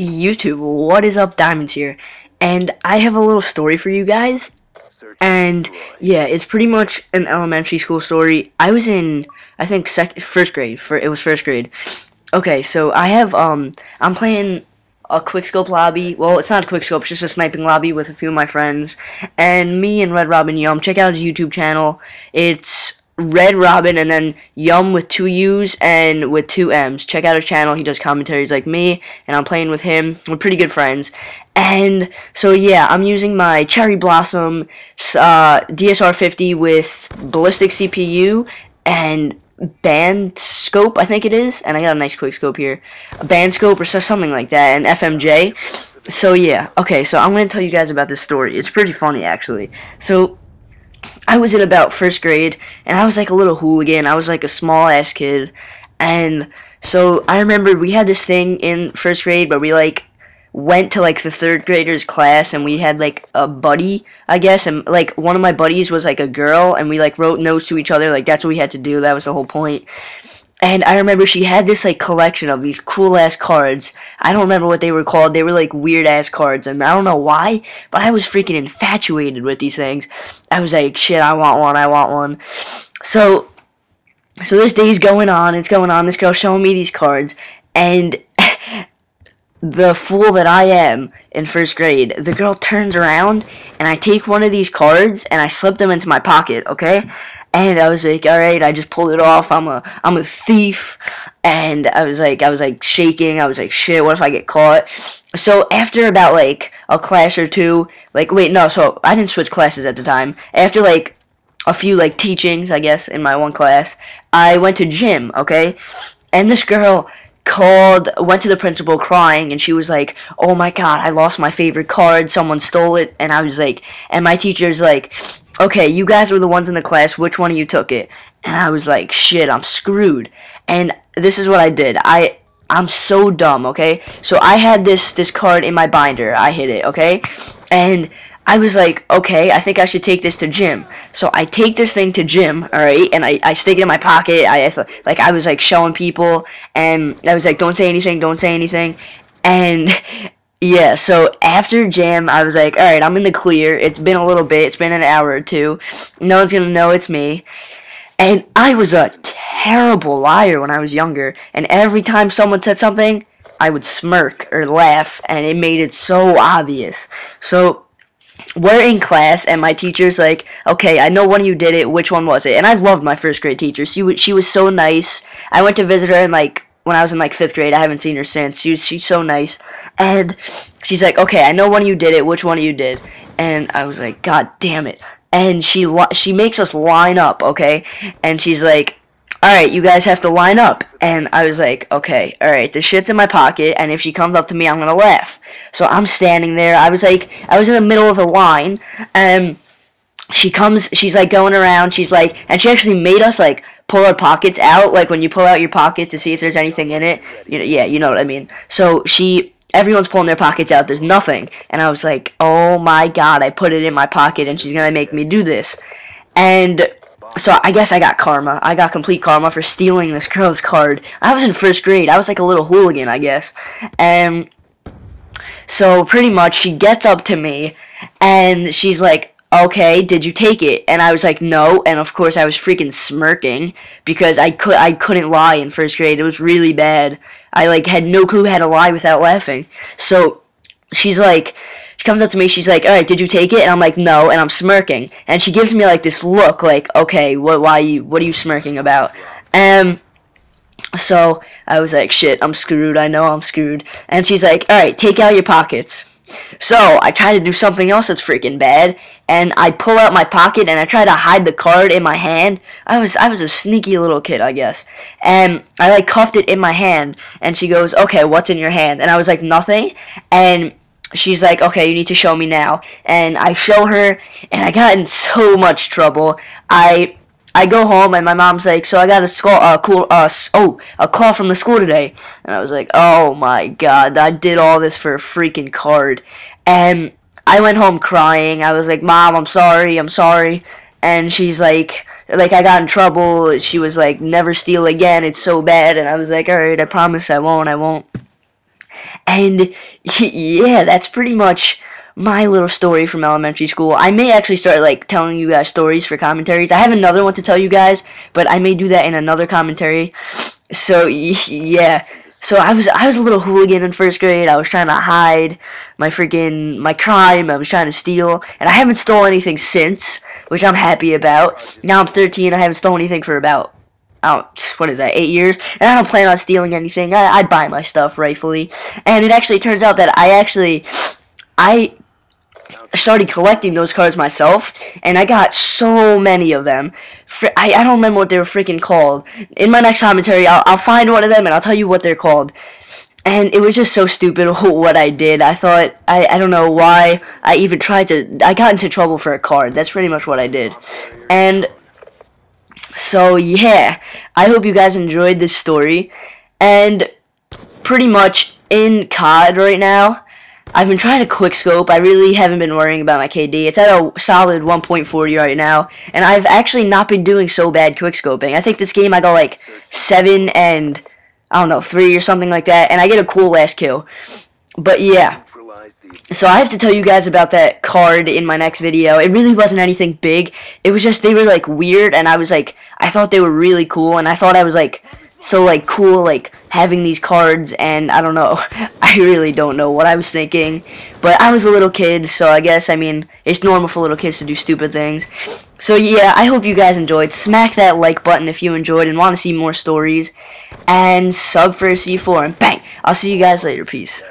YouTube, what is up? Diamonds here, and I have a little story for you guys. And yeah, it's pretty much an elementary school story. I was in, I think, first grade. It was first grade. Okay, so I'm playing a quickscope lobby. Well, it's not a quickscope, it's just a sniping lobby with a few of my friends, and me and Red Robin Yum. Check out his YouTube channel. It's Red Robin and then Yum with 2 U's and with 2 M's. Check out his channel. He does commentaries like me, and I'm playing with him. We're pretty good friends. And so yeah, I'm using my Cherry Blossom DSR50 with ballistic CPU and band scope, I think it is, and I got a nice quick scope here, a band scope or something like that, and FMJ. So yeah, okay, so I'm gonna tell you guys about this story. It's pretty funny actually. So I was in about first grade, and I was like a little hooligan. I was like a small ass kid, and so I remember we had this thing in first grade where we like went to like the third graders class, and we had like a buddy, I guess, and like one of my buddies was like a girl, and we like wrote notes to each other. Like that's what we had to do. That was the whole point. And I remember she had this like collection of these cool ass cards. I don't remember what they were called. They were like weird ass cards, and I don't know why, but I was freaking infatuated with these things. I was like, shit, I want one, I want one. So this day's going on, it's going on. This girl's showing me these cards, and the fool that I am in first grade, the girl turns around, and I take one of these cards and I slip them into my pocket, okay? And I was like, all right, I just pulled it off. I'm a thief. And I was like shaking. I was like, shit, what if I get caught? So after about like a class or two, like, wait, no, so I didn't switch classes at the time. After like a few like teachings, I guess, in my one class, I went to gym, okay? And this girl went to the principal crying, and she was like, oh my god, I lost my favorite card, someone stole it. And I was like, and my teacher's like, okay, you guys were the ones in the class, which one of you took it? And I was like, shit, I'm screwed. And this is what I did. I'm so dumb, okay? So I had this card in my binder. I hid it, okay? And I was like, okay, I think I should take this to gym. So I take this thing to gym, alright, and I stick it in my pocket. I was like showing people, and I was like, don't say anything, don't say anything. And yeah, so after gym, I was like, alright, I'm in the clear. It's been a little bit, it's been an hour or two. No one's gonna know it's me. And I was a terrible liar when I was younger, and every time someone said something, I would smirk or laugh, and it made it so obvious. So we're in class, and my teacher's like, okay, I know one of you did it, which one was it? And I loved my first grade teacher. She was so nice. I went to visit her in like when I was in like 5th grade. I haven't seen her since. She's so nice. And she's like, okay, I know one of you did it, which one of you did? And I was like, god damn it. And she makes us line up, okay? And she's like, alright, you guys have to line up. And I was like, okay, alright, the shit's in my pocket, and if she comes up to me, I'm gonna laugh. So I'm standing there. I was in the middle of the line, and she's like going around, and she actually made us like pull our pockets out, like when you pull out your pocket to see if there's anything in it. Yeah, you know what I mean. So everyone's pulling their pockets out, there's nothing. And I was like, oh my god, I put it in my pocket, and she's gonna make me do this. And so I guess I got karma. I got complete karma for stealing this girl's card. I was in first grade. I was like a little hooligan, I guess. And so pretty much she gets up to me, and she's like, okay, did you take it? And I was like, no. And of course I was freaking smirking because I couldn't lie in first grade. It was really bad. I like had no clue how to lie without laughing. So she comes up to me, she's like, alright, did you take it? And I'm like, no, and I'm smirking. And she gives me like this look like, okay, what are you smirking about? So I was like, shit, I'm screwed, I know I'm screwed. And she's like, alright, take out your pockets. So I try to do something else that's freaking bad, and I pull out my pocket and I try to hide the card in my hand. I was a sneaky little kid, I guess. And I like cuffed it in my hand, and she goes, okay, what's in your hand? And I was like, nothing. And she's like, okay, you need to show me now. And I show her, and I got in so much trouble. I go home, and my mom's like, so I got a call from the school today. And I was like, oh my god, I did all this for a freaking card. And I went home crying. I was like, Mom, I'm sorry. And she's like, I got in trouble. She was like, never steal again, it's so bad. And I was like, alright, I promise I won't. And Yeah, that's pretty much my little story from elementary school. I may actually start like telling you guys stories for commentaries. I have another one to tell you guys, but I may do that in another commentary. So yeah. So I was a little hooligan in first grade. I was trying to hide my crime. I was trying to steal, and I haven't stolen anything since, which I'm happy about. Now I'm 13. I haven't stolen anything for about what is that, 8 years, and I don't plan on stealing anything. I buy my stuff rightfully, and it actually turns out that I started collecting those cards myself, and I got so many of them. I don't remember what they were freaking called. In my next commentary, I'll find one of them, and I'll tell you what they're called. And it was just so stupid what I did. I thought, I don't know why I even tried to, I got into trouble for a card. That's pretty much what I did. And so, yeah, I hope you guys enjoyed this story. And pretty much in COD right now, I've been trying to quickscope. I really haven't been worrying about my KD. It's at a solid 1.40 right now, and I've actually not been doing so bad quickscoping. I think this game I got like 7 and, I don't know, 3 or something like that, and I get a cool last kill. But yeah, so I have to tell you guys about that card in my next video. It really wasn't anything big. It was just, they were like weird, and I thought they were really cool, and I thought I was like, so like cool, like having these cards, and I don't know. I really don't know what I was thinking, but I was a little kid, so I guess, I mean, it's normal for little kids to do stupid things. So yeah, I hope you guys enjoyed. Smack that like button if you enjoyed and want to see more stories, and sub for a C4, and bang! I'll see you guys later. Peace.